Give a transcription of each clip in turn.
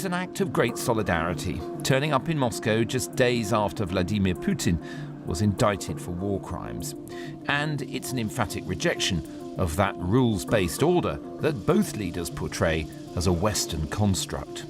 It's an act of great solidarity, turning up in Moscow just days after Vladimir Putin was indicted for war crimes. And it's an emphatic rejection of that rules-based order that both leaders portray as a Western construct.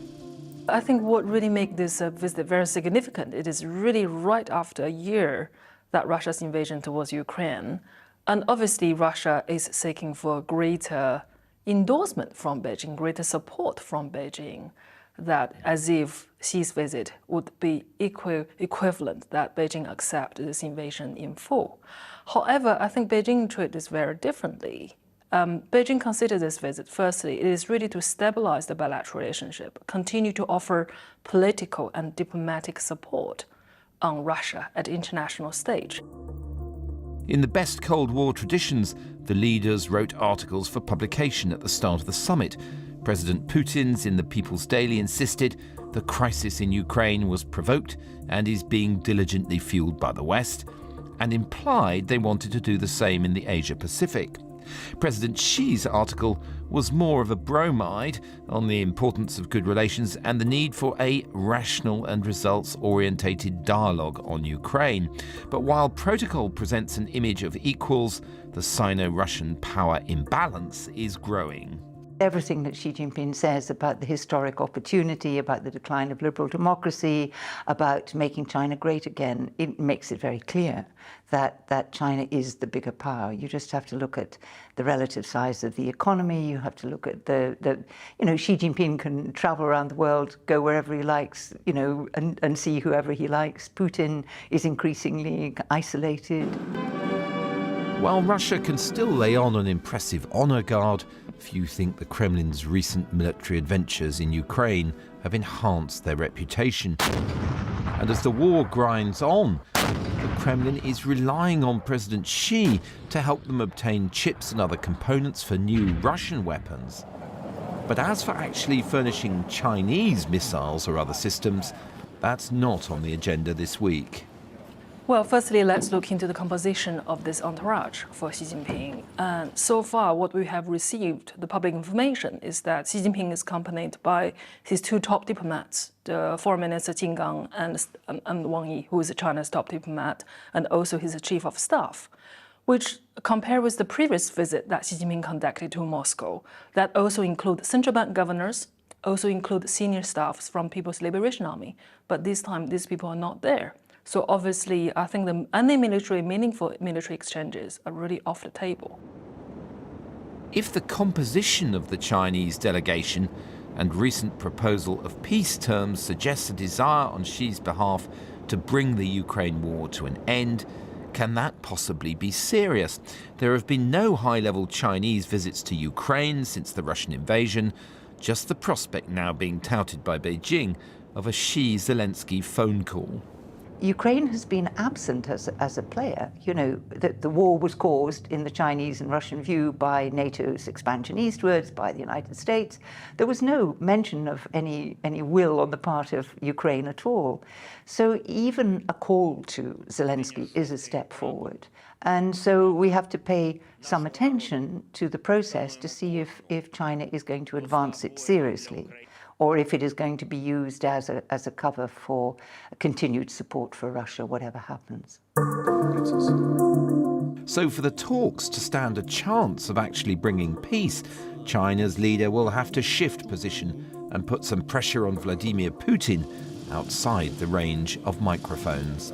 I think what really makes this visit very significant, it is really right after a year that Russia's invasion towards Ukraine. And obviously Russia is seeking for greater endorsement from Beijing, greater support from Beijing, that as if Xi's visit would be equivalent, that Beijing accept this invasion in full. However, I think Beijing treats this very differently. Beijing considers this visit, firstly, it is really to stabilize the bilateral relationship, continue to offer political and diplomatic support on Russia at the international stage. In the best Cold War traditions, the leaders wrote articles for publication at the start of the summit. President Putin's in the People's Daily insisted the crisis in Ukraine was provoked and is being diligently fueled by the West, and implied they wanted to do the same in the Asia-Pacific. President Xi's article was more of a bromide on the importance of good relations and the need for a rational and results-orientated dialogue on Ukraine. But while protocol presents an image of equals, the Sino-Russian power imbalance is growing. Everything that Xi Jinping says about the historic opportunity, about the decline of liberal democracy, about making China great again, it makes it very clear that China is the bigger power. You just have to look at the relative size of the economy. You have to look at Xi Jinping can travel around the world, go wherever he likes, and see whoever he likes. Putin is increasingly isolated. While Russia can still lay on an impressive honor guard, few think the Kremlin's recent military adventures in Ukraine have enhanced their reputation. And as the war grinds on, the Kremlin is relying on President Xi to help them obtain chips and other components for new Russian weapons. But as for actually furnishing Chinese missiles or other systems, that's not on the agenda this week. Well, firstly, let's look into the composition of this entourage for Xi Jinping. So far, what we have received, the public information, is that Xi Jinping is accompanied by his two top diplomats, the Foreign Minister Qin Gang and Wang Yi, who is China's top diplomat, and also his chief of staff, which, compared with the previous visit that Xi Jinping conducted to Moscow, that also include central bank governors, also include senior staffs from People's Liberation Army. But this time, these people are not there. So obviously, I think any meaningful military exchanges are really off the table. If the composition of the Chinese delegation and recent proposal of peace terms suggests a desire on Xi's behalf to bring the Ukraine war to an end, can that possibly be serious? There have been no high-level Chinese visits to Ukraine since the Russian invasion, just the prospect now being touted by Beijing of a Xi-Zelensky phone call. Ukraine has been absent as a player. The war was caused, in the Chinese and Russian view, by NATO's expansion eastwards, by the United States. There was no mention of any will on the part of Ukraine at all. So even a call to Zelensky is a step forward. And so we have to pay some attention to the process to see if China is going to advance it seriously, or if it is going to be used as a cover for continued support for Russia, whatever happens. So for the talks to stand a chance of actually bringing peace, China's leader will have to shift position and put some pressure on Vladimir Putin outside the range of microphones.